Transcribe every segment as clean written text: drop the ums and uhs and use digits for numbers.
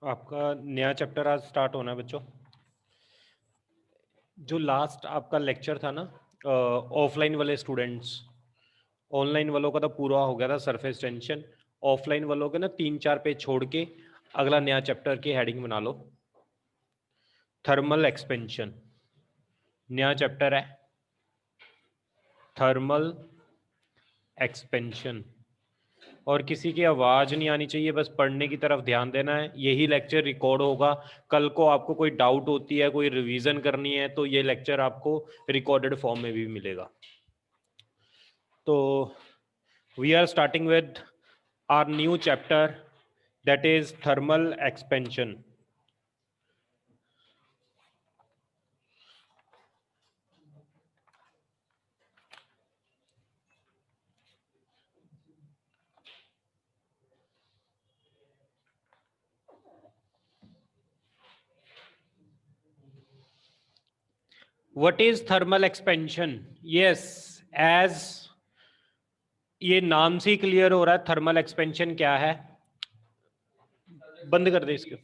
आपका नया चैप्टर आज स्टार्ट होना है बच्चों। जो लास्ट आपका लेक्चर था ना ऑफलाइन वाले स्टूडेंट्स, ऑनलाइन वालों का तो पूरा हो गया था सरफेस टेंशन। ऑफलाइन वालों के ना 3-4 पेज छोड़ के अगला नया चैप्टर की हेडिंग बना लो, थर्मल एक्सपेंशन। नया चैप्टर है थर्मल एक्सपेंशन। और किसी की आवाज़ नहीं आनी चाहिए, बस पढ़ने की तरफ ध्यान देना है। यही लेक्चर रिकॉर्ड होगा। कल को आपको कोई डाउट होती है, कोई रिवीजन करनी है, तो ये लेक्चर आपको रिकॉर्डेड फॉर्म में भी मिलेगा। तो we are starting with our new chapter, that is thermal expansion. What is thermal expansion? Yes, as ये नाम से ही क्लियर हो रहा है थर्मल एक्सपेंशन क्या है। बंद कर दे इसको।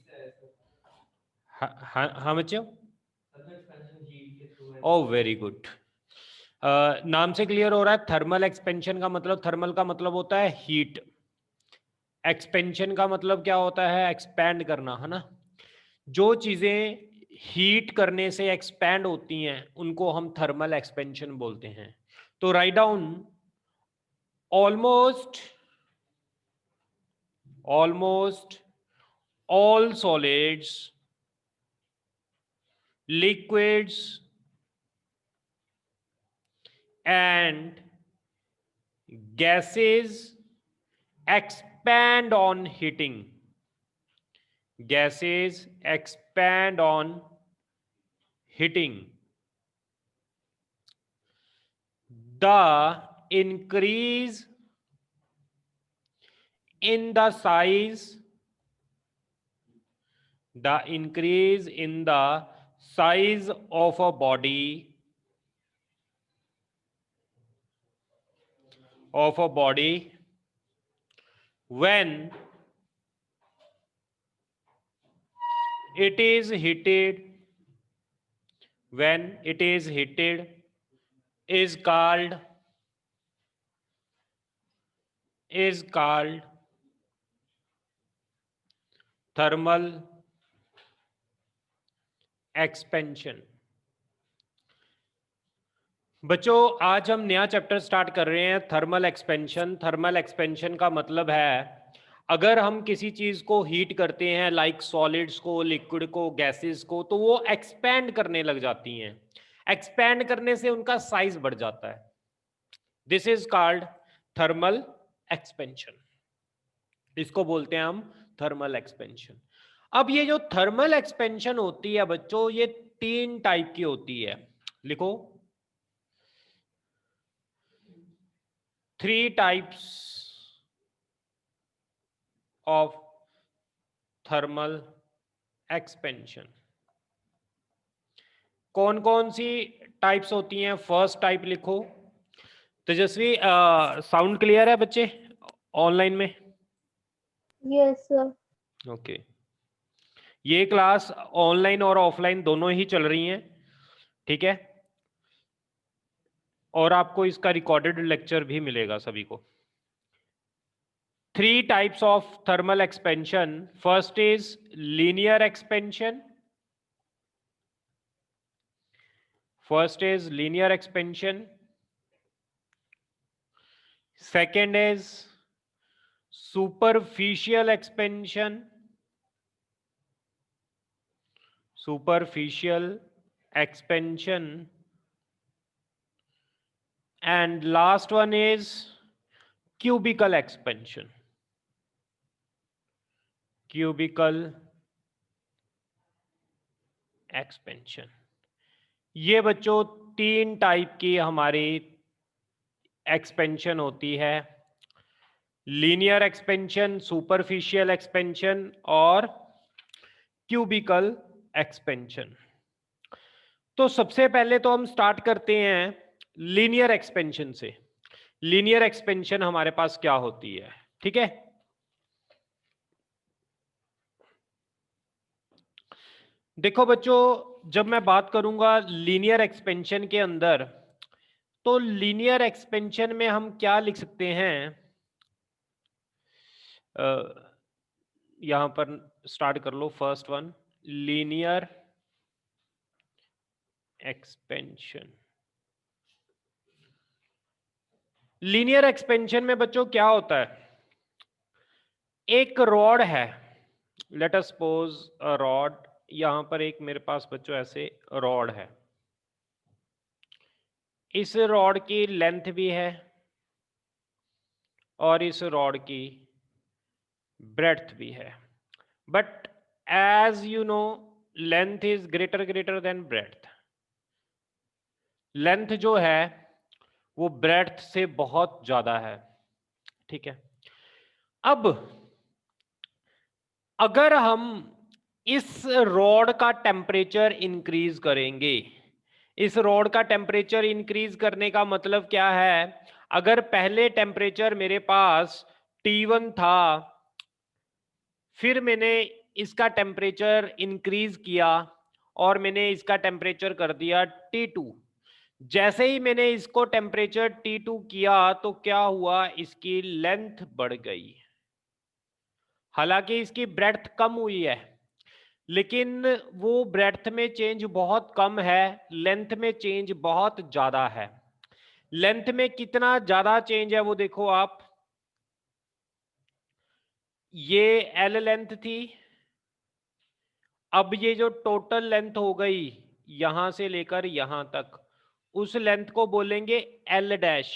हाँ बच्चों, ओ वेरी गुड। नाम से क्लियर हो रहा है थर्मल एक्सपेंशन का मतलब, थर्मल का मतलब होता है हीट, एक्सपेंशन का मतलब क्या होता है, एक्सपैंड करना, है ना। जो चीजें हीट करने से एक्सपैंड होती हैं उनको हम थर्मल एक्सपेंशन बोलते हैं। तो write down almost all solids, liquids and gases expand on heating. Gases expand on heating. The increase in the size of a body when it is heated is called thermal expansion. बच्चों आज हम नया chapter start कर रहे हैं thermal expansion. Thermal expansion का मतलब है अगर हम किसी चीज को हीट करते हैं, लाइक सॉलिड्स को, लिक्विड को, गैसेस को, तो वो एक्सपैंड करने लग जाती हैं। एक्सपैंड करने से उनका साइज बढ़ जाता है। This is called thermal expansion. इसको बोलते हैं हम थर्मल एक्सपेंशन। अब ये जो थर्मल एक्सपेंशन होती है बच्चों, ये 3 टाइप की होती है। लिखो 3 टाइप्स ऑफ थर्मल एक्सपेंशन। कौन कौन सी टाइप्स होती हैं? फर्स्ट टाइप लिखो। तेजस्वी, साउंड क्लियर है बच्चे ऑनलाइन में? Yes sir. ओके। ये क्लास ऑनलाइन और ऑफलाइन दोनों ही चल रही हैं, ठीक है। और आपको इसका रिकॉर्डेड लेक्चर भी मिलेगा सभी को। 3 types of thermal expansion. First is linear expansion. Second is superficial expansion. And last one is cubical expansion. ये बच्चों 3 टाइप की हमारी एक्सपेंशन होती है, लीनियर एक्सपेंशन, सुपरफिशियल एक्सपेंशन और क्यूबिकल एक्सपेंशन। तो सबसे पहले तो हम स्टार्ट करते हैं लीनियर एक्सपेंशन से। लीनियर एक्सपेंशन हमारे पास क्या होती है, ठीक है। देखो बच्चों, जब मैं बात करूंगा लीनियर एक्सपेंशन के अंदर, तो लीनियर एक्सपेंशन में हम क्या लिख सकते हैं? यहां पर स्टार्ट कर लो। First one, linear expansion. Linear expansion में बच्चों क्या होता है? एक रॉड है, let us suppose a rod. यहां पर एक मेरे पास बच्चों ऐसे रॉड है, इस रॉड की लेंथ भी है और इस रॉड की ब्रेड्थ भी है, but as you know length is greater than breadth. Length जो है वो ब्रेड्थ से बहुत ज्यादा है, ठीक है। अब अगर हम इस रॉड का टेम्परेचर इंक्रीज करेंगे, इस रॉड का टेम्परेचर इंक्रीज करने का मतलब क्या है? अगर पहले टेम्परेचर मेरे पास T1 था, फिर मैंने इसका टेम्परेचर इंक्रीज किया और मैंने इसका टेम्परेचर कर दिया T2। जैसे ही मैंने इसको टेम्परेचर T2 किया तो क्या हुआ? इसकी लेंथ बढ़ गई। हालांकि इसकी ब्रेड्थ कम हुई है, लेकिन वो ब्रेड्थ में चेंज बहुत कम है, लेंथ में चेंज बहुत ज्यादा है। लेंथ में कितना ज्यादा चेंज है वो देखो आप। ये एल लेंथ थी, अब ये जो टोटल लेंथ हो गई यहां से लेकर यहां तक, उस लेंथ को बोलेंगे एल डैश।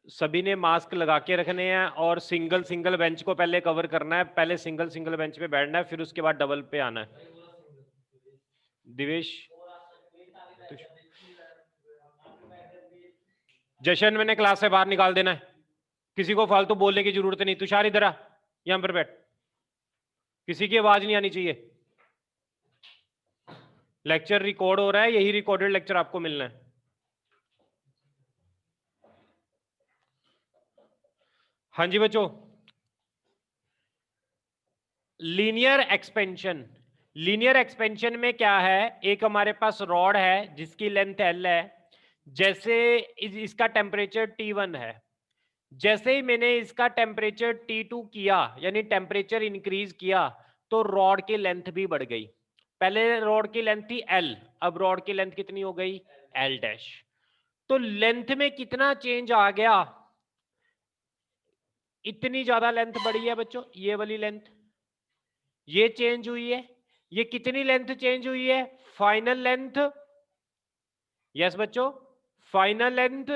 सभी ने मास्क लगा के रखने हैं और सिंगल सिंगल बेंच को पहले कवर करना है। पहले सिंगल सिंगल बेंच पे बैठना है, फिर उसके बाद डबल पे आना है। दिवेश, जशन, मैंने क्लास से बाहर निकाल देना है, किसी को फालतू बोलने की जरूरत नहीं। तुषार इधर आ, यहां पर बैठ, किसी की आवाज नहीं आनी चाहिए। लेक्चर रिकॉर्ड हो रहा है, यही रिकॉर्डेड लेक्चर आपको मिलना है। हाँ जी बच्चों, लीनियर एक्सपेंशन। लीनियर एक्सपेंशन में क्या है? एक हमारे पास रॉड है जिसकी लेंथ एल है, जैसे इसका टेम्परेचर T1 है, जैसे ही मैंने इसका टेम्परेचर T2 किया यानी टेम्परेचर इंक्रीज किया तो रॉड की लेंथ भी बढ़ गई। पहले रॉड की लेंथ थी L, अब रॉड की लेंथ कितनी हो गई? L dash. तो लेंथ में कितना चेंज आ गया? इतनी ज्यादा लेंथ बढ़ी है बच्चों, ये वाली लेंथ, ये चेंज हुई है। ये कितनी लेंथ चेंज हुई है? Final length. यस बच्चों, final length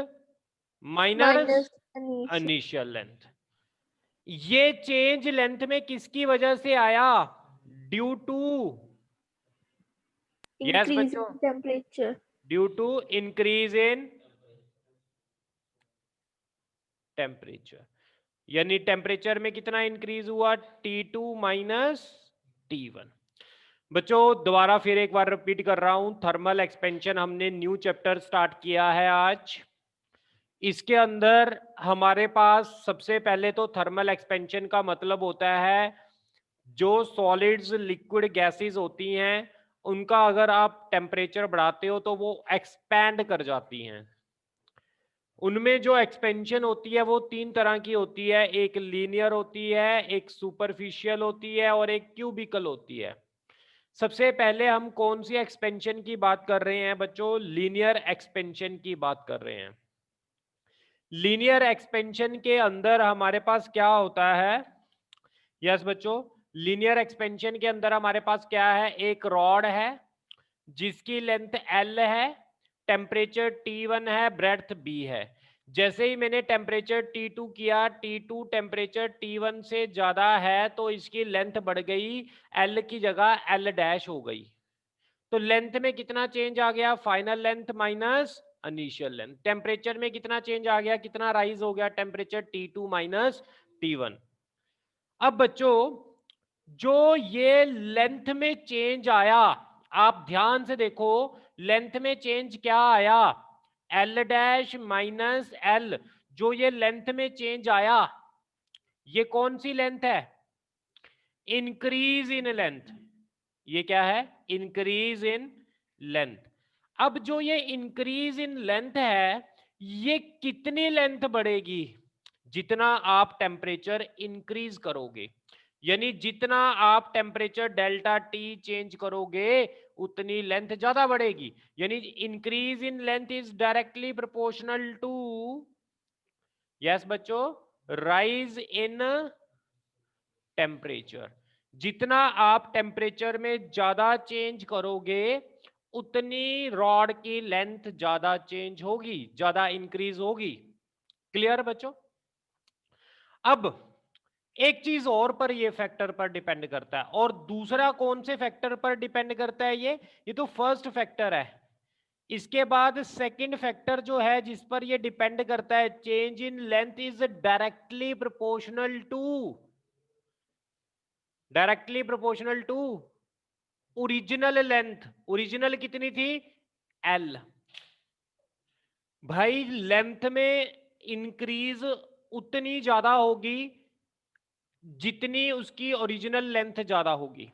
minus minus initial. Initial length. ये चेंज लेंथ में किसकी वजह से आया? ड्यू टू, यस Increase बच्चों, in temperature. Due to increase in temperature. यानी टेम्परेचर में कितना इंक्रीज हुआ? T2 minus T1। बच्चों दोबारा फिर एक बार रिपीट कर रहा हूं, थर्मल एक्सपेंशन हमने न्यू चैप्टर स्टार्ट किया है आज। इसके अंदर हमारे पास सबसे पहले तो थर्मल एक्सपेंशन का मतलब होता है जो सॉलिड्स लिक्विड गैसेस होती हैं उनका अगर आप टेम्परेचर बढ़ाते हो तो वो एक्सपैंड कर जाती हैं। उनमें जो एक्सपेंशन होती है वो तीन तरह की होती है, एक लीनियर होती है, एक सुपरफिशियल होती है और एक क्यूबिकल होती है। सबसे पहले हम कौन सी एक्सपेंशन की बात कर रहे हैं बच्चों? लीनियर एक्सपेंशन की बात कर रहे हैं। लीनियर एक्सपेंशन के अंदर हमारे पास क्या होता है? यस बच्चों, लीनियर एक्सपेंशन के अंदर हमारे पास क्या है? एक रॉड है जिसकी लेंथ L है, टेम्परेचर T1 है, ब्रेड्थ B है। जैसे ही मैंने टेम्परेचर T2 किया, T2 टेम्परेचर T1 से ज्यादा है तो इसकी लेंथ बढ़ गई, L की जगह L डैश हो गई। तो लेंथ में कितना चेंज आ गया? Final length minus initial length. Temperature में कितना चेंज आ गया? कितना राइज हो गया? Temperature T2 minus T1। अब बच्चों जो ये लेंथ में चेंज आया, आप ध्यान से देखो, लेंथ में चेंज क्या आया? L dash minus L। जो ये लेंथ में चेंज आया ये कौन सी लेंथ है? Increase in length. ये क्या है? Increase in length. अब जो ये इंक्रीज इन लेंथ है, ये कितनी लेंथ बढ़ेगी? जितना आप टेम्परेचर इंक्रीज करोगे, यानी जितना आप टेम्परेचर डेल्टा टी चेंज करोगे उतनी लेंथ ज्यादा बढ़ेगी। यानी increase in length is directly proportional to, yes बच्चों, राइज इन टेम्परेचर। जितना आप टेम्परेचर में ज्यादा चेंज करोगे उतनी रॉड की लेंथ ज्यादा चेंज होगी, ज्यादा इंक्रीज होगी। क्लियर बच्चों? अब एक चीज और पर ये फैक्टर पर डिपेंड करता है, और दूसरा कौन से फैक्टर पर डिपेंड करता है? ये तो फर्स्ट फैक्टर है। इसके बाद सेकंड फैक्टर जो है जिस पर ये डिपेंड करता है, change in length is directly proportional to, directly proportional to original length. Original कितनी थी? एल। भाई लेंथ में इंक्रीज उतनी ज्यादा होगी जितनी उसकी ओरिजिनल लेंथ ज्यादा होगी।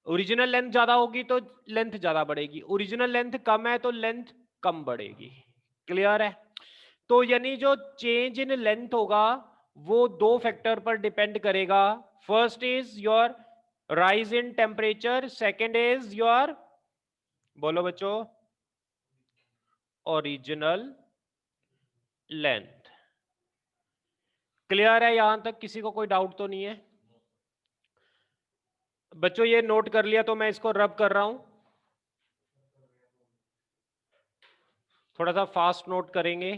ओरिजिनल लेंथ ज्यादा होगी तो लेंथ ज्यादा बढ़ेगी, ओरिजिनल लेंथ कम है तो लेंथ कम बढ़ेगी। क्लियर है? तो यानी जो चेंज इन लेंथ होगा वो दो फैक्टर पर डिपेंड करेगा। First is your rise in temperature, second is your, बोलो बच्चों, ओरिजिनल लेंथ। क्लियर है? यहां तक किसी को कोई डाउट तो नहीं है? बच्चों ये नोट कर लिया तो मैं इसको रब कर रहा हूं, थोड़ा सा फास्ट नोट करेंगे।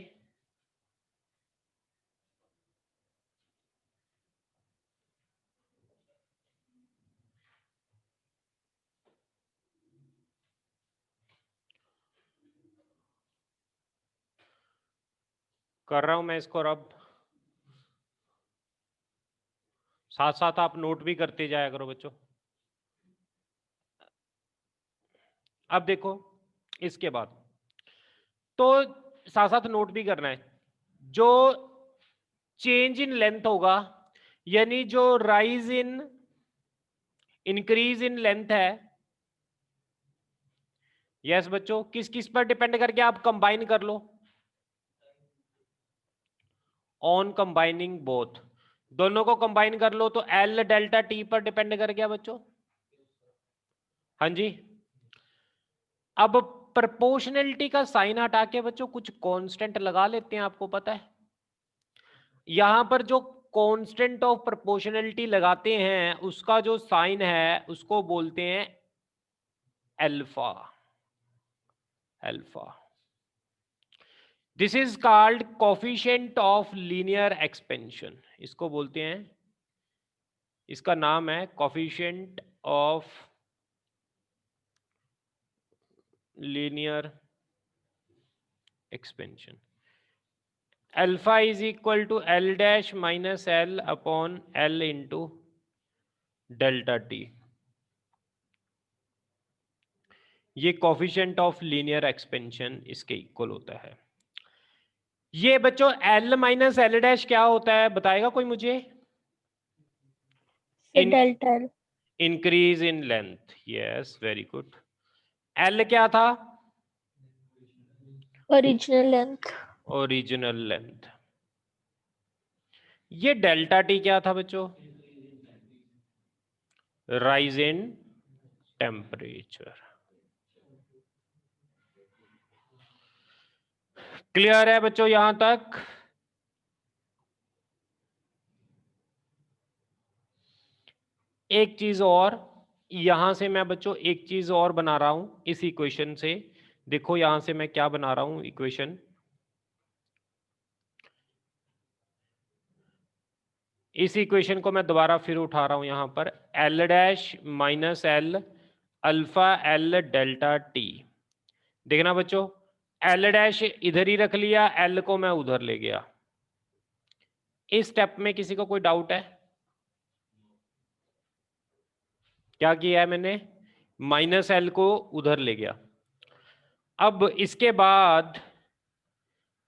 कर रहा हूं मैं इसको रब, साथ साथ आप नोट भी करते जाया करो बच्चों। अब देखो इसके बाद तो साथ साथ नोट भी करना है। जो चेंज इन लेंथ होगा, यानी जो rise in increase in length है, यस बच्चों, किस किस पर डिपेंड करके आप कंबाइन कर लो, ऑन कंबाइनिंग बोथ, दोनों को कंबाइन कर लो तो एल डेल्टा टी पर डिपेंड कर गया बच्चों। हाँ जी। अब प्रोपोर्शनलिटी का साइन हटा के बच्चों कुछ कांस्टेंट लगा लेते हैं, आपको पता है यहां पर जो कांस्टेंट ऑफ प्रोपोर्शनलिटी लगाते हैं उसका जो साइन है उसको बोलते हैं alpha. Alpha, this is called coefficient of linear expansion, इसको बोलते हैं, इसका नाम है coefficient of linear expansion. Alpha is equal to L dash minus L upon L into delta T. ये कोफिशिएंट ऑफ लीनियर एक्सपेंशन इसके इक्वल होता है। ये बच्चों एल माइनस एल डैश क्या होता है बताएगा कोई मुझे? Delta L. Increase in length, yes very good. L क्या था? Original length. Original length. ये डेल्टा टी क्या था बच्चों? Rise in temperature. क्लियर है बच्चों यहां तक? एक चीज और, यहां से मैं बच्चों एक चीज और बना रहा हूं इस इक्वेशन से। देखो यहां से मैं क्या बना रहा हूं इक्वेशन, इस इक्वेशन को मैं दोबारा फिर उठा रहा हूं यहां पर, L dash minus L alpha L delta T. देखना बच्चों, एल डैश इधर ही रख लिया, एल को मैं उधर ले गया। इस स्टेप में किसी को कोई डाउट है? क्या किया है मैंने? माइनस एल को उधर ले गया। अब इसके बाद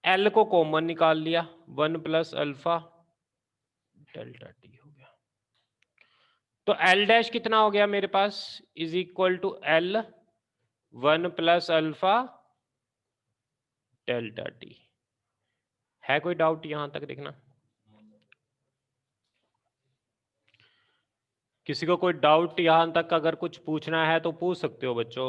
एल को कॉमन निकाल लिया, 1 प्लस अल्फा डेल्टा टी हो गया। तो एल डैश कितना हो गया मेरे पास, is equal to L 1 plus alpha delta T. है कोई डाउट यहां तक देखना? किसी को कोई डाउट यहां तक अगर कुछ पूछना है तो पूछ सकते हो बच्चों।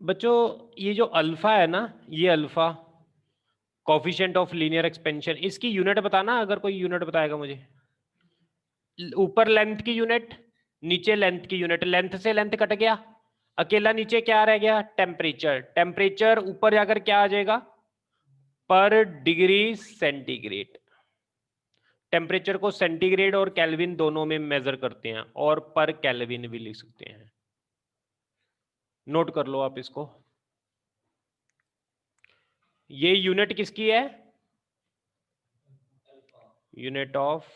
बच्चों ये जो अल्फा है ना, ये alpha coefficient of linear expansion, इसकी यूनिट बताना अगर कोई यूनिट बताएगा मुझे। ऊपर लेंथ की यूनिट, नीचे लेंथ की यूनिट, लेंथ से लेंथ कट गया, अकेला नीचे क्या रह गया, टेम्परेचर। टेम्परेचर ऊपर जाकर क्या आ जाएगा, पर डिग्री सेंटीग्रेड। टेम्परेचर को सेंटीग्रेड और केल्विन दोनों में मेजर करते हैं, और पर केल्विन भी लिख सकते हैं। नोट कर लो आप इसको। ये यूनिट किसकी है, unit of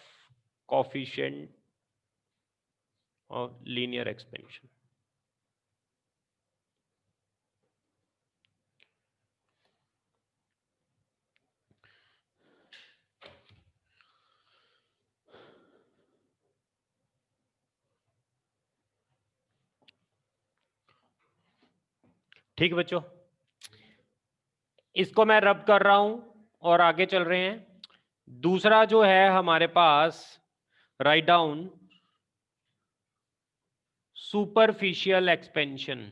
coefficient of linear expansion. ठीक बच्चों, इसको मैं रब कर रहा हूं और आगे चल रहे हैं। दूसरा जो है हमारे पास, राइट डाउन सुपरफिशियल एक्सपेंशन।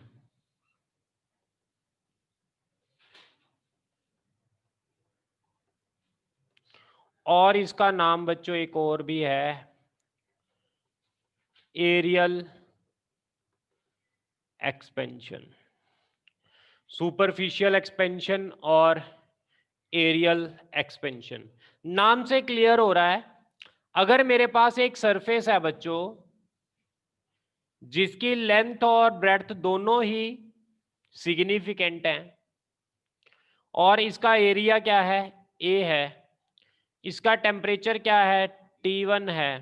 और इसका नाम बच्चों एक और भी है, एरियल एक्सपेंशन। सुपरफिशियल एक्सपेंशन और एरियल एक्सपेंशन, नाम से क्लियर हो रहा है। अगर मेरे पास एक सरफेस है बच्चों जिसकी लेंथ और ब्रेड्थ दोनों ही सिग्निफिकेंट हैं, और इसका एरिया क्या है, ए है, इसका टेम्परेचर क्या है, T1 है।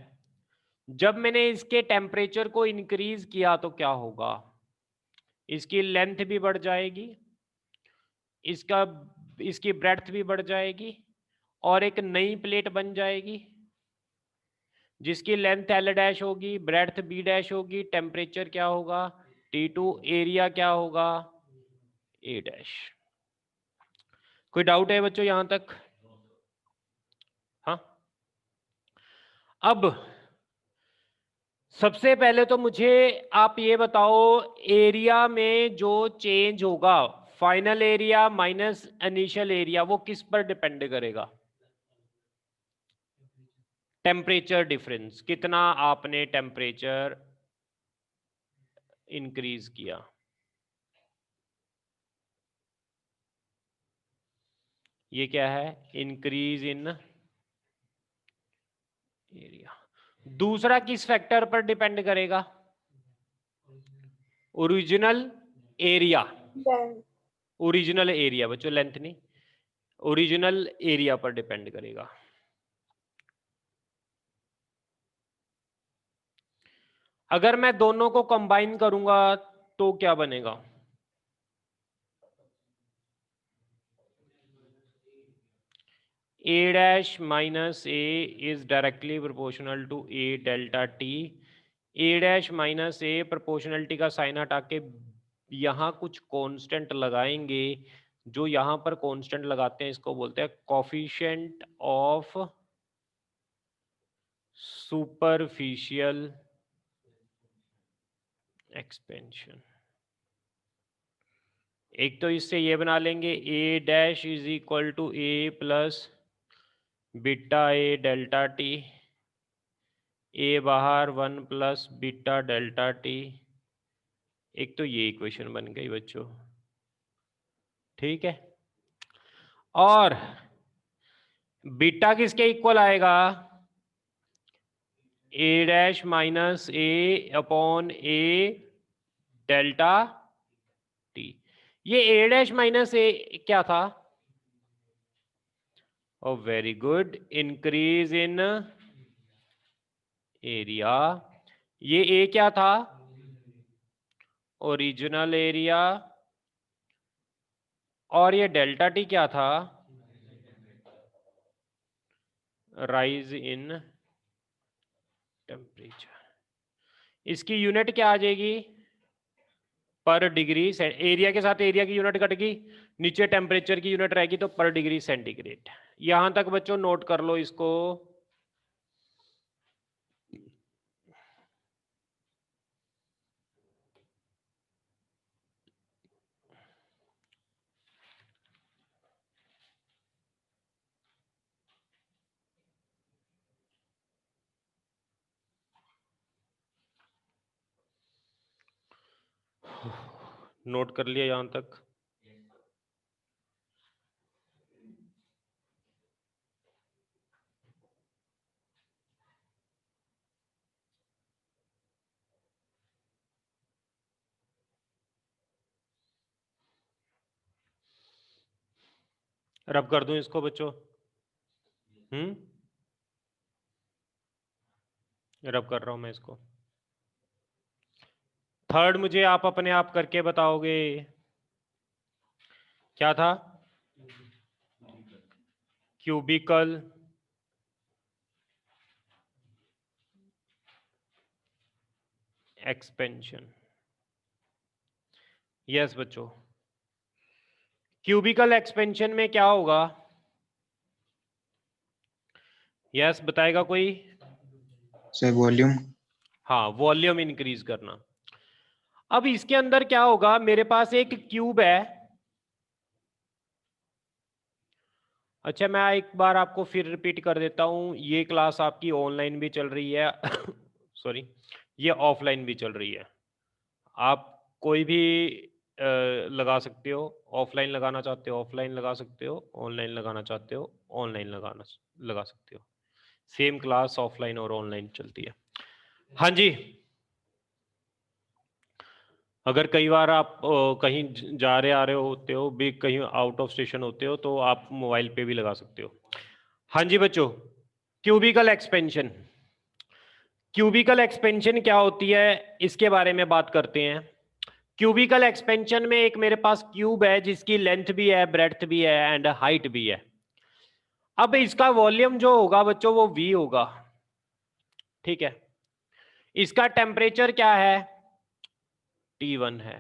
जब मैंने इसके टेम्परेचर को इंक्रीज किया तो क्या होगा, इसकी लेंथ भी बढ़ जाएगी, इसका इसकी ब्रेड्थ भी बढ़ जाएगी, और एक नई प्लेट बन जाएगी जिसकी लेंथ L डैश होगी, ब्रेड्थ B डैश होगी, टेम्परेचर क्या होगा T2, एरिया क्या होगा A डैश। कोई डाउट है बच्चों यहां तक? हाँ, अब सबसे पहले तो मुझे आप ये बताओ, एरिया में जो चेंज होगा, final area minus initial area, वो किस पर डिपेंड करेगा? टेम्परेचर डिफरेंस, कितना आपने टेम्परेचर इंक्रीज किया। ये क्या है, इंक्रीज इन एरिया। दूसरा किस फैक्टर पर डिपेंड करेगा, ओरिजिनल एरिया। ओरिजिनल एरिया बच्चों, लेंथ नहीं, ओरिजिनल एरिया पर डिपेंड करेगा। अगर मैं दोनों को कंबाइन करूंगा तो क्या बनेगा, A dash minus A is directly proportional to A delta T. A dash minus A proportionality का साइन हटा के यहाँ कुछ कांस्टेंट लगाएंगे, जो यहाँ पर कांस्टेंट लगाते हैं इसको बोलते हैं कोफिशिएंट ऑफ सुपरफिशियल एक्सपेंशन। एक तो इससे ये बना लेंगे, A dash is equal to A plus beta A delta T, A बाहर 1 प्लस बीटा डेल्टा टी। एक तो ये इक्वेशन बन गई बच्चों, ठीक है। और बीटा किसके इक्वल आएगा, ए डैश माइनस ए अपॉन ए डेल्टा टी। ये ए डैश माइनस ए क्या था, Oh, very good. Increase in area. ये ए क्या था? Original area. और ये डेल्टा टी क्या था? Rise in temperature. इसकी यूनिट क्या आ जाएगी? पर डिग्री। एरिया के साथ एरिया की यूनिट कट गई, नीचे टेम्परेचर की यूनिट रहेगी तो पर डिग्री सेंटीग्रेड। यहां तक बच्चों नोट कर लो इसको। नोट कर लिया यहां तक? रब कर दूं इसको बच्चों? रब कर रहा हूं मैं इसको। थर्ड मुझे आप अपने आप करके बताओगे क्या था? Cubical expansion. यस बच्चों, क्यूबिकल एक्सपेंशन में क्या होगा? यस बताएगा कोई? Sir volume. हाँ, वॉल्यूम इंक्रीज करना। अब इसके अंदर क्या होगा? मेरे पास एक क्यूब है। अच्छा, मैं एक बार आपको फिर रिपीट कर देता हूं, ये क्लास आपकी ऑनलाइन भी चल रही है सॉरी, ये ऑफलाइन भी चल रही है। आप कोई भी लगा सकते हो। ऑफलाइन लगाना चाहते हो ऑफलाइन लगा सकते हो, ऑनलाइन लगाना चाहते हो ऑनलाइन लगा सकते हो। सेम क्लास ऑफलाइन और ऑनलाइन चलती है। हाँ जी, अगर कई बार आप कहीं जा रहे आ रहे होते हो भी, कहीं आउट ऑफ स्टेशन होते हो, तो आप मोबाइल पे भी लगा सकते हो। हाँ जी बच्चों, क्यूबिकल एक्सपेंशन। क्यूबिकल एक्सपेंशन क्या होती है इसके बारे में बात करते हैं। क्यूबिकल एक्सपेंशन में एक मेरे पास क्यूब है जिसकी लेंथ भी है, ब्रेड्थ भी है एंड हाइट भी है। अब इसका वॉल्यूम जो होगा बच्चों वो V होगा, ठीक है। इसका टेम्परेचर क्या है? T1 है।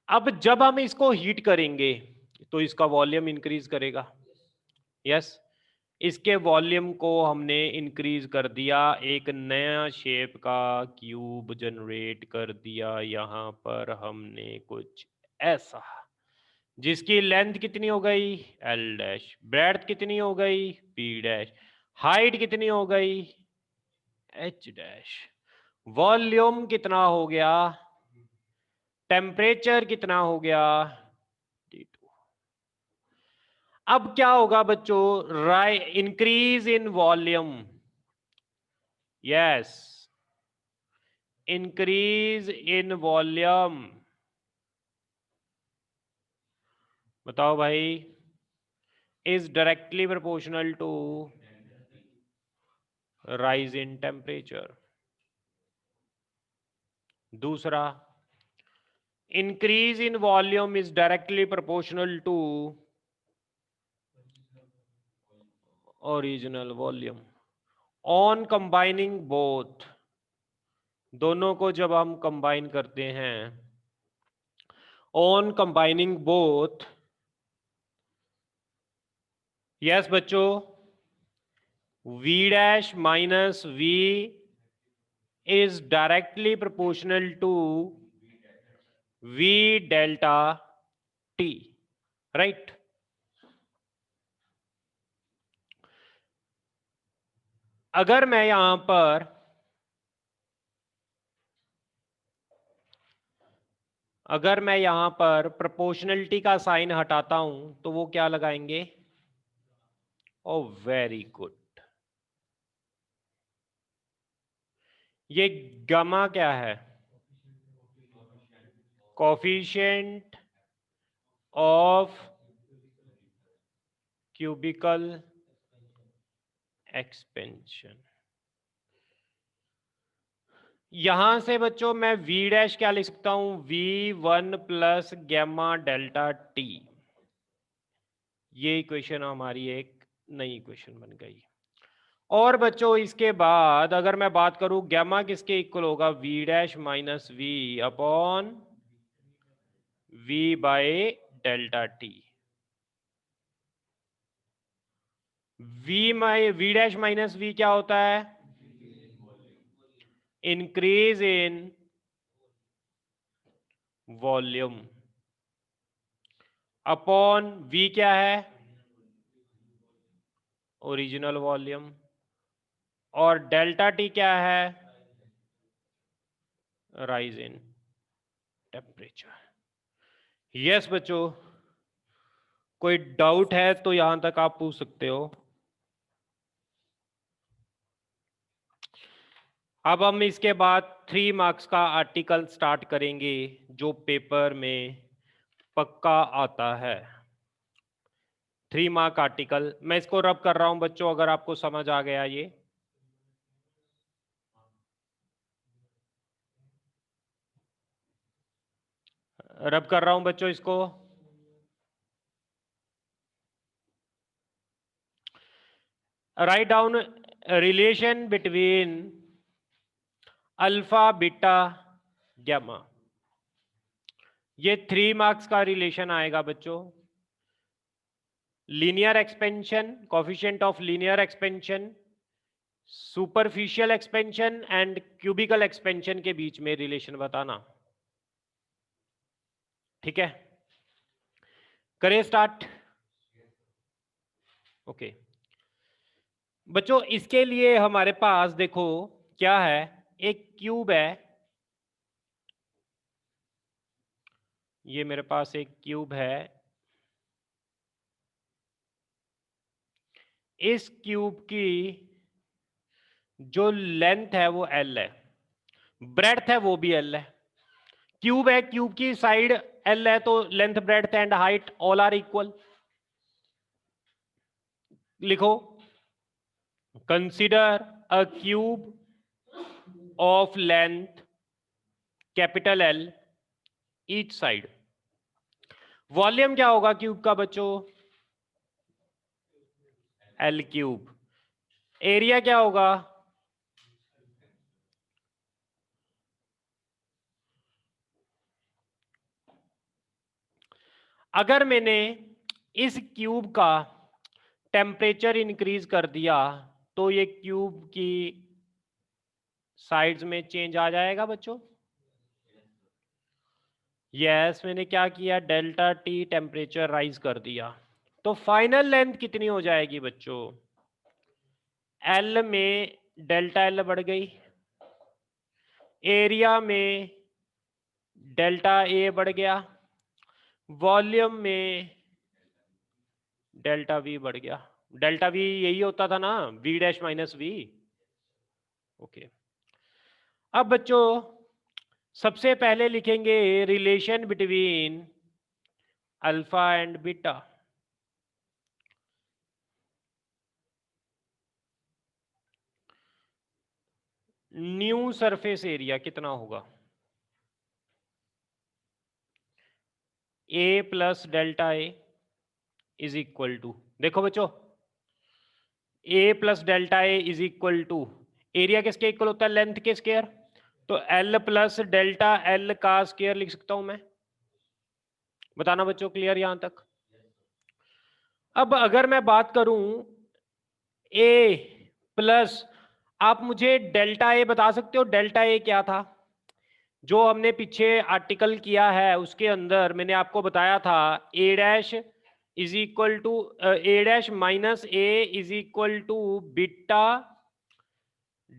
अब जब हम इसको हीट करेंगे तो इसका वॉल्यूम इंक्रीज करेगा। यस, इसके वॉल्यूम को हमने इंक्रीज कर दिया, एक नया शेप का क्यूब जनरेट कर दिया यहां पर हमने कुछ ऐसा, जिसकी लेंथ कितनी हो गई? L dash. ब्रेड्थ कितनी हो गई? P dash. हाइट कितनी हो गई? H dash. वॉल्यूम कितना हो गया? टेम्परेचर कितना हो गया? T2। अब क्या होगा बच्चों? Increase in volume. Yes, increase in volume. बताओ भाई, is directly proportional to rise in temperature. दूसरा, increase in volume is directly proportional to original volume on combining both। दोनों को जब हम कंबाइन करते हैं, on combining both, यस बच्चों, V dash minus V is directly proportional to V delta T, right? अगर मैं यहां पर प्रोपोर्शनलिटी का साइन हटाता हूं तो वो क्या लगाएंगे? ओ वेरी गुड। ये गामा क्या है? Coefficient of cubicle expansion. यहां से बच्चों मैं v डैश क्या लिख सकता हूं, v1 plus gamma delta t। ये इक्वेशन हमारी एक नई इक्वेशन बन गई। और बच्चों इसके बाद अगर मैं बात करूं गैमा किसके इक्वल होगा, v dash minus v upon v by delta t। v dash minus v क्या होता है, increase in volume, upon v क्या है, ओरिजिनल वॉल्यूम, और डेल्टा टी क्या है, राइज इन टेम्परेचर। यस बच्चों, कोई डाउट है तो यहां तक आप पूछ सकते हो। अब हम इसके बाद 3 मार्क्स का आर्टिकल स्टार्ट करेंगे जो पेपर में पक्का आता है। 3 मार्क आर्टिकल, मैं इसको रब कर रहा हूं बच्चों, अगर आपको समझ आ गया ये। रब कर रहा हूं बच्चों इसको। Write down relation between alpha beta gamma. ये 3 मार्क्स का रिलेशन आएगा बच्चों। Linear expansion, coefficient of linear expansion, superficial expansion and cubical expansion के बीच में रिलेशन बताना। ठीक है, करें स्टार्ट। ओके बच्चों, इसके लिए हमारे पास देखो क्या है, एक क्यूब है, ये मेरे पास एक क्यूब है। इस क्यूब की जो लेंथ है वो L है, ब्रेड्थ है वो भी L है। क्यूब है, क्यूब की साइड L है, तो length breadth and height all are equal. लिखो, consider a cube of length capital L each side. Volume क्या होगा क्यूब का बच्चों, L क्यूब। एरिया क्या होगा, अगर मैंने इस क्यूब का टेम्परेचर इंक्रीज कर दिया तो ये क्यूब की साइड्स में चेंज आ जाएगा बच्चों। यस, मैंने क्या किया, डेल्टा टी टेम्परेचर राइज कर दिया, तो फाइनल लेंथ कितनी हो जाएगी बच्चों, एल में डेल्टा एल बढ़ गई, एरिया में डेल्टा ए बढ़ गया, वॉल्यूम में डेल्टा वी बढ़ गया। डेल्टा वी यही होता था ना, V dash minus V. Okay, अब बच्चों सबसे पहले लिखेंगे relation between alpha and beta. New surface area कितना होगा, A plus delta A is equal to, देखो बच्चों, A plus delta A is equal to, area किसके इक्वल होता है, लेंथ के स्क्वायर, तो एल प्लस डेल्टा एल का स्क्वायर लिख सकता हूं मैं। बताना बच्चों, क्लियर यहां तक। अब अगर मैं बात करूं ए प्लस, आप मुझे डेल्टा ए बता सकते हो, डेल्टा ए क्या था, जो हमने पीछे आर्टिकल किया है उसके अंदर मैंने आपको बताया था A dash is equal to, A dash minus A is equal to beta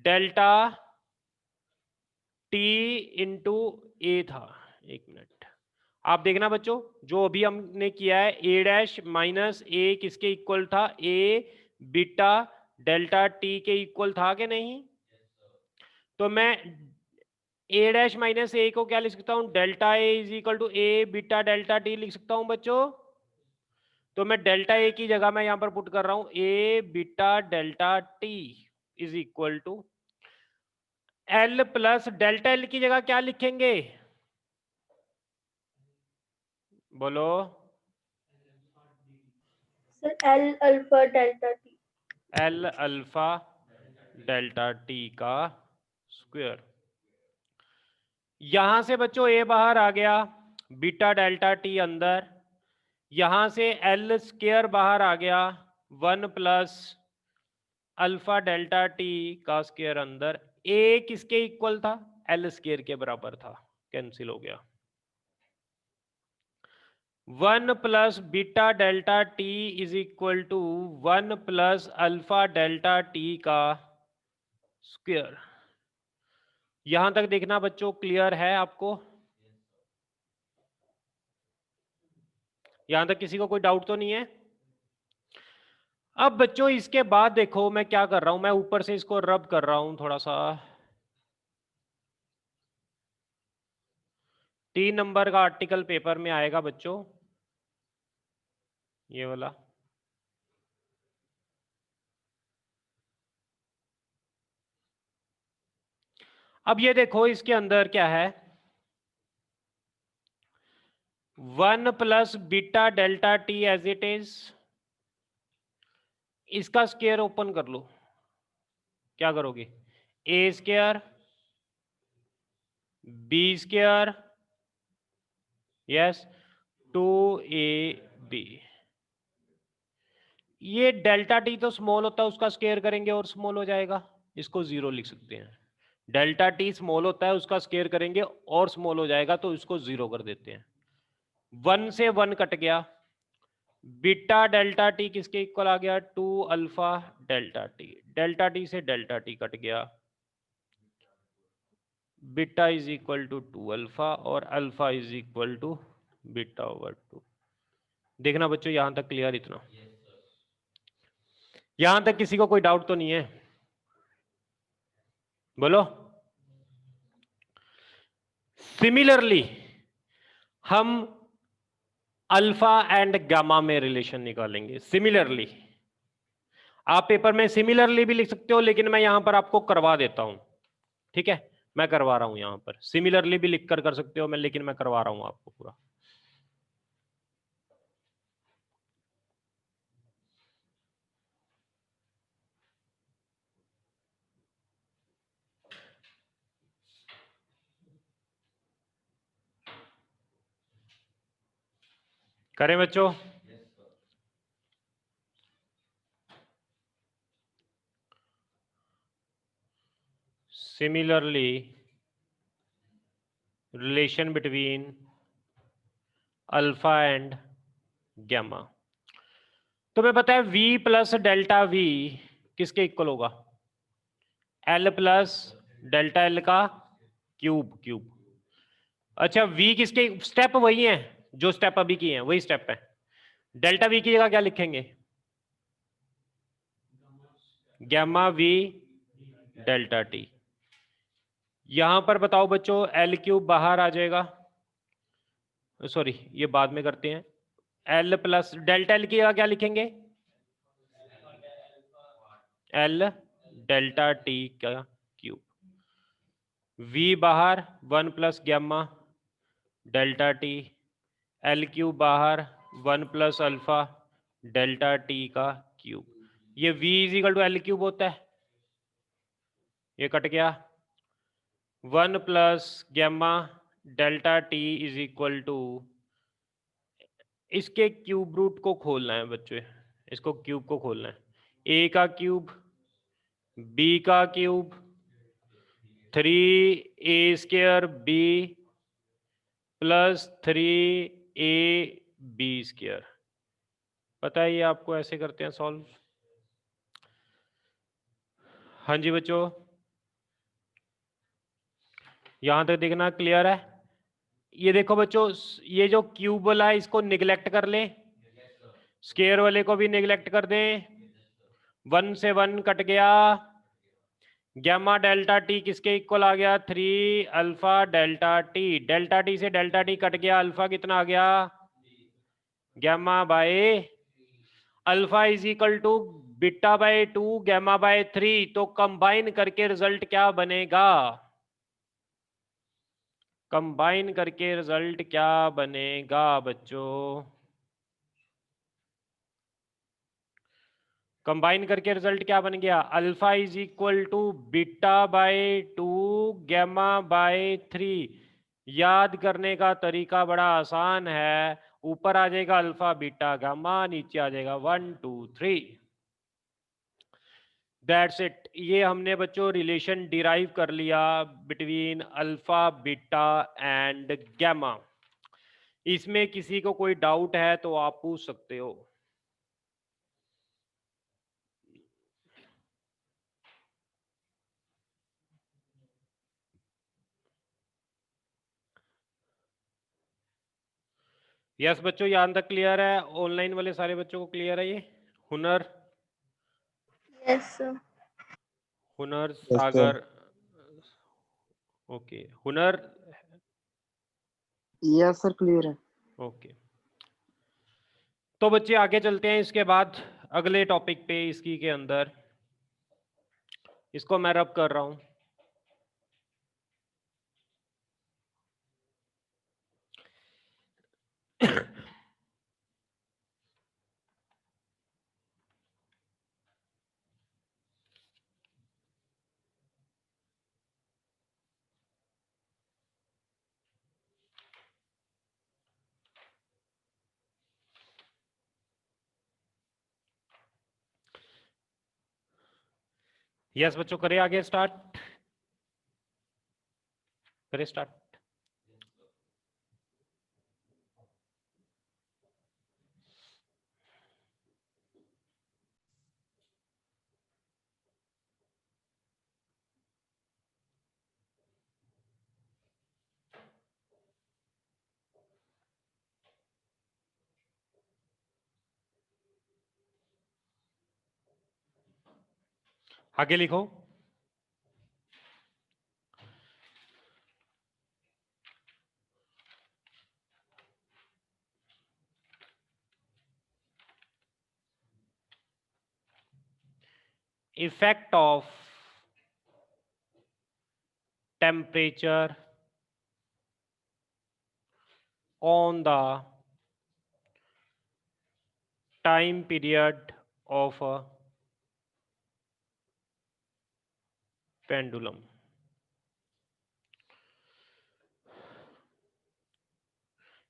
delta T into A था। एक मिनट, आप देखना बच्चों, जो अभी हमने किया है ए डैश माइनस ए किसके इक्वल था, ए बीटा डेल्टा टी के इक्वल था कि नहीं। तो मैं ए डैश माइनस ए को क्या लिख सकता हूं, delta A is equal to A beta delta T लिख सकता हूं बच्चों। तो मैं डेल्टा ए की जगह मैं यहां पर पुट कर रहा हूं A beta delta T is equal to L plus delta L की जगह क्या लिखेंगे, बोलो। Sir L alpha delta T. L alpha delta T का स्क्वायर। यहां से बच्चों ए बाहर आ गया, बीटा डेल्टा टी अंदर, यहां से एल स्क्वायर बाहर आ गया, 1 प्लस अल्फा डेल्टा टी का स्क्वायर अंदर। ए किसके इक्वल था, एल स्क्वायर के बराबर था, कैंसिल हो गया। 1 plus beta delta T is equal to 1 plus alpha delta T का स्क्वायर। यहां तक देखना बच्चों क्लियर है आपको, यहां तक किसी को कोई डाउट तो नहीं है। अब बच्चों इसके बाद देखो मैं क्या कर रहा हूं, मैं ऊपर से इसको रब कर रहा हूं थोड़ा सा। 3 नंबर का आर्टिकल पेपर में आएगा बच्चों, ये वाला। अब ये देखो इसके अंदर क्या है, 1 plus beta delta T as it is, इसका स्क्वायर ओपन कर लो, क्या करोगे, A square B square, yes 2ab। ये डेल्टा टी तो स्मॉल होता है, उसका स्क्वायर करेंगे और स्मॉल हो जाएगा, इसको 0 लिख सकते हैं। डेल्टा टी स्मॉल होता है, उसका स्क्वायर करेंगे और स्मॉल हो जाएगा, तो इसको 0 कर देते हैं। 1 से 1 कट गया, बीटा डेल्टा टी किसके इक्वल आ गया, 2 alpha delta T, delta T से डेल्टा टी कट गया, beta is equal to 2 alpha और alpha is equal to beta over 2। देखना बच्चों यहां तक क्लियर, इतना यहां तक किसी को कोई डाउट तो नहीं है, बोलो। सिमिलरली हम अल्फा एंड गामा में रिलेशन निकालेंगे। सिमिलरली आप पेपर में सिमिलरली भी लिख सकते हो, लेकिन मैं यहां पर आपको करवा देता हूं, ठीक है, मैं करवा रहा हूं यहां पर। सिमिलरली भी लिख कर सकते हो मैं, लेकिन मैं करवा रहा हूं आपको पूरा। करें बच्चों, similarly relation between alpha and gamma. तुम्हें पता है v प्लस डेल्टा v किसके इक्वल होगा, l प्लस डेल्टा l का क्यूब। क्यूब, अच्छा v किसके, स्टेप वही है जो स्टेप अभी किए हैं, वही स्टेप है। डेल्टा v की जगह क्या लिखेंगे, गैमा v डेल्टा t। यहां पर बताओ बच्चों l क्यूब बाहर आ जाएगा, सॉरी ये बाद में करते हैं। l प्लस डेल्टा l की जगह क्या लिखेंगे, l डेल्टा t का क्यूब। v बाहर 1 plus gamma delta T, L cube बाहर 1 प्लस अल्फा डेल्टा टी का क्यूब। ये v is equal to L cube होता है, ये कट गया। 1 plus gamma delta T is equal to, इसके क्यूब रूट को खोलना है बच्चों, इसको क्यूब को खोलना है। a का क्यूब, b का cube, 3a square b plus 3ab square. पता है ये आपको ऐसे करते हैं सॉल्व। हाँ जी बच्चों, यहां तक देखना क्लियर है। ये देखो बच्चों, ये जो क्यूब वाला है इसको निगलेक्ट कर ले, स्क्वायर वाले को भी निगलेक्ट कर दें। 1 से 1 कट गया, गैमा डेल्टा टी किसके इक्वल आ गया, 3 alpha delta T. Delta T से डेल्टा टी कट गया, अल्फा कितना आ गया, gamma by alpha is equal to beta by 2 gamma by 3, तो कंबाइन करके रिजल्ट क्या बनेगा? कंबाइन करके रिजल्ट क्या बनेगा बच्चों? कंबाइन करके रिजल्ट क्या बन गया? Alpha is equal to beta by 2 gamma by 3। याद करने का तरीका बड़ा आसान है, ऊपर आ जाएगा अल्फा बीटा गामा, नीचे आ जाएगा 1 2 3। That's it. ये हमने बच्चों रिलेशन डिराइव कर लिया between alpha beta and gamma. इसमें किसी को कोई डाउट है तो आप पूछ सकते हो। यस बच्चों, यहाँ तक क्लियर है? ऑनलाइन वाले सारे बच्चों को क्लियर है ये? हुनर, Yes, sir. हुनर, Yes, sir. सागर, ओके, हुनर, यस सर क्लियर है। ओके। तो बच्चे आगे चलते हैं इसके बाद अगले टॉपिक पे इसकी के अंदर। इसको मैं रब कर रहा हूं। यस बच्चों, करें आगे स्टार्ट, करें स्टार्ट। आगे लिखो। Effect of temperature on the time period of a pendulum.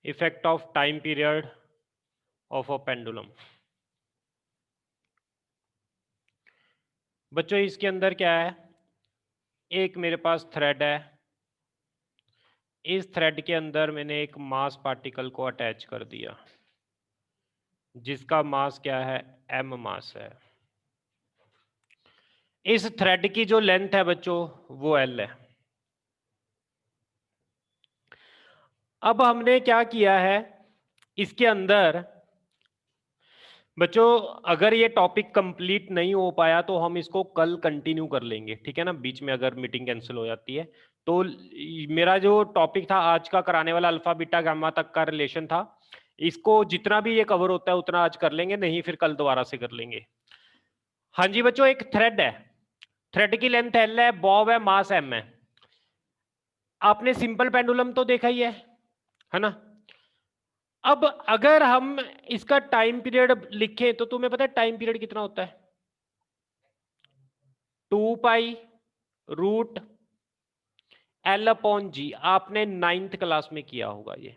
Effect of time period of a pendulum. बच्चों इसके अंदर क्या है? एक मेरे पास थ्रेड है, इस थ्रेड के अंदर मैंने एक मास पार्टिकल को अटैच कर दिया जिसका मास क्या है? m मास है। इस थ्रेड की जो लेंथ है बच्चों वो l है। अब हमने क्या किया है इसके अंदर बच्चों, अगर ये टॉपिक कंप्लीट नहीं हो पाया तो हम इसको कल कंटिन्यू कर लेंगे, ठीक है ना? बीच में अगर मीटिंग कैंसिल हो जाती है तो मेरा जो टॉपिक था आज का कराने वाला अल्फा बीटा गामा तक का रिलेशन था, इसको जितना भी ये कवर होता है उतना आज कर लेंगे, नहीं फिर कल दोबारा से कर लेंगे। हाँ जी बच्चों, एक थ्रेड है, थ्रेड की लेंथ एल है, बॉब है, मास एम है। आपने सिंपल पेंडुलम तो देखा ही है ना? अब अगर हम इसका टाइम पीरियड लिखें तो तुम्हें पता है टाइम पीरियड कितना होता है? 2 पाई रूट एल अपॉन जी। आपने 9th क्लास में किया होगा ये।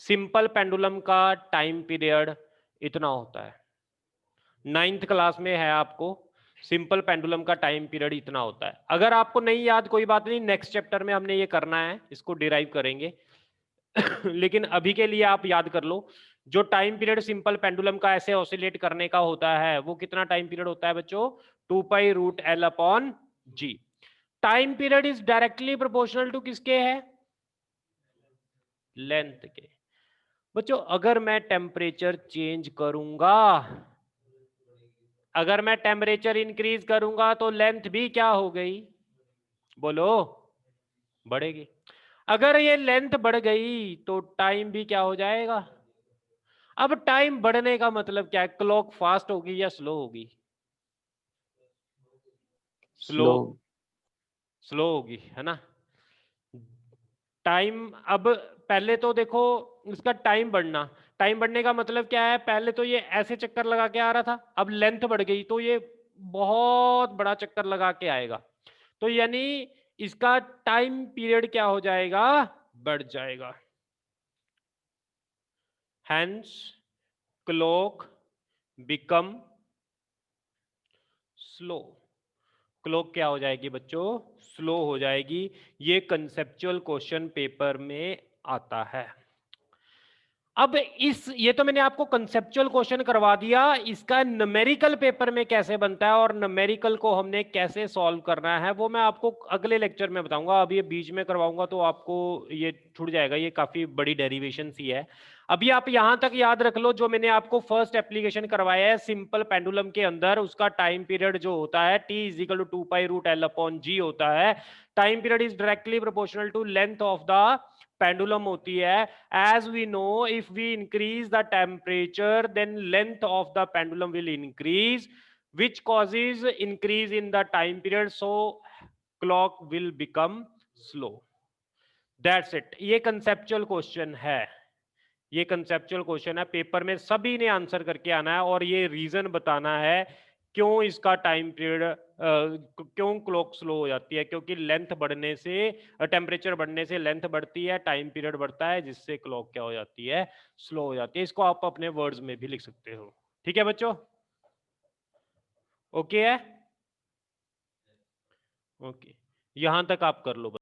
सिंपल पेंडुलम का टाइम पीरियड इतना होता है, 9th क्लास में है आपको। सिंपल पेंडुलम का टाइम पीरियड इतना होता है। अगर आपको नहीं याद कोई बात नहीं, नेक्स्ट चैप्टर में हमने ये करना है, इसको डिराइव करेंगे। लेकिन अभी के लिए आप याद कर लो, जो टाइम पीरियड सिंपल पेंडुलम का ऐसे ऑसिलेट करने का होता है वो कितना टाइम पीरियड होता है बच्चों? 2 pi root L upon G. Time period is directly proportional to किसके है? लेंथ के। बच्चों अगर मैं टेम्परेचर चेंज करूंगा, अगर मैं टेम्परेचर इंक्रीज करूंगा तो लेंथ भी क्या हो गई? बोलो, बढ़ेगी। अगर ये लेंथ बढ़ गई तो टाइम भी क्या हो जाएगा? अब टाइम बढ़ने का मतलब क्या है? क्लॉक फास्ट होगी या स्लो होगी? स्लो स्लो होगी, है ना? टाइम अब पहले तो देखो इसका टाइम बढ़ने का मतलब क्या है? पहले तो ये ऐसे चक्कर लगा के आ रहा था, अब लेंथ बढ़ गई तो ये बहुत बड़ा चक्कर लगा के आएगा। तो यानी इसका टाइम पीरियड क्या हो जाएगा? बढ़ जाएगा। Hence clock become slow. Clock क्या हो जाएगी बच्चों? स्लो हो जाएगी। ये कंसेप्चुअल क्वेश्चन पेपर में आता है। अब ये तो मैंने आपको कंसेप्चुअल क्वेश्चन करवा दिया, इसका न्यूमेरिकल पेपर में कैसे बनता है और न्यूमेरिकल को हमने कैसे सॉल्व करना है वो मैं आपको अगले लेक्चर में बताऊंगा। अब ये बीच में करवाऊंगा तो आपको ये छूट जाएगा, ये काफी बड़ी डेरिवेशन सी है। अभी आप यहां तक याद रख लो, जो मैंने आपको फर्स्ट एप्लीकेशन करवाया है सिंपल पेंडुलम के अंदर, उसका टाइम पीरियड जो होता है t is equal to 2π√L/g होता है। Time period is directly proportional to length of the pendulum होती है। as we know, if we increase the temperature then length of the pendulum will increase, which causes increase in the time period, so clock will become slow. That's it. ये conceptual question है, ये conceptual question है, paper में सभी ने answer करके आना है और ये रीजन बताना है क्यों इसका टाइम पीरियड क्यों क्लॉक स्लो हो जाती है, क्योंकि लेंथ बढ़ने से टेम्परेचर बढ़ने से लेंथ बढ़ती है, टाइम पीरियड बढ़ता है, जिससे क्लॉक क्या हो जाती है? स्लो हो जाती है। इसको आप अपने वर्ड्स में भी लिख सकते हो। ठीक है बच्चों? ओके है? ओके, यहां तक आप कर लो।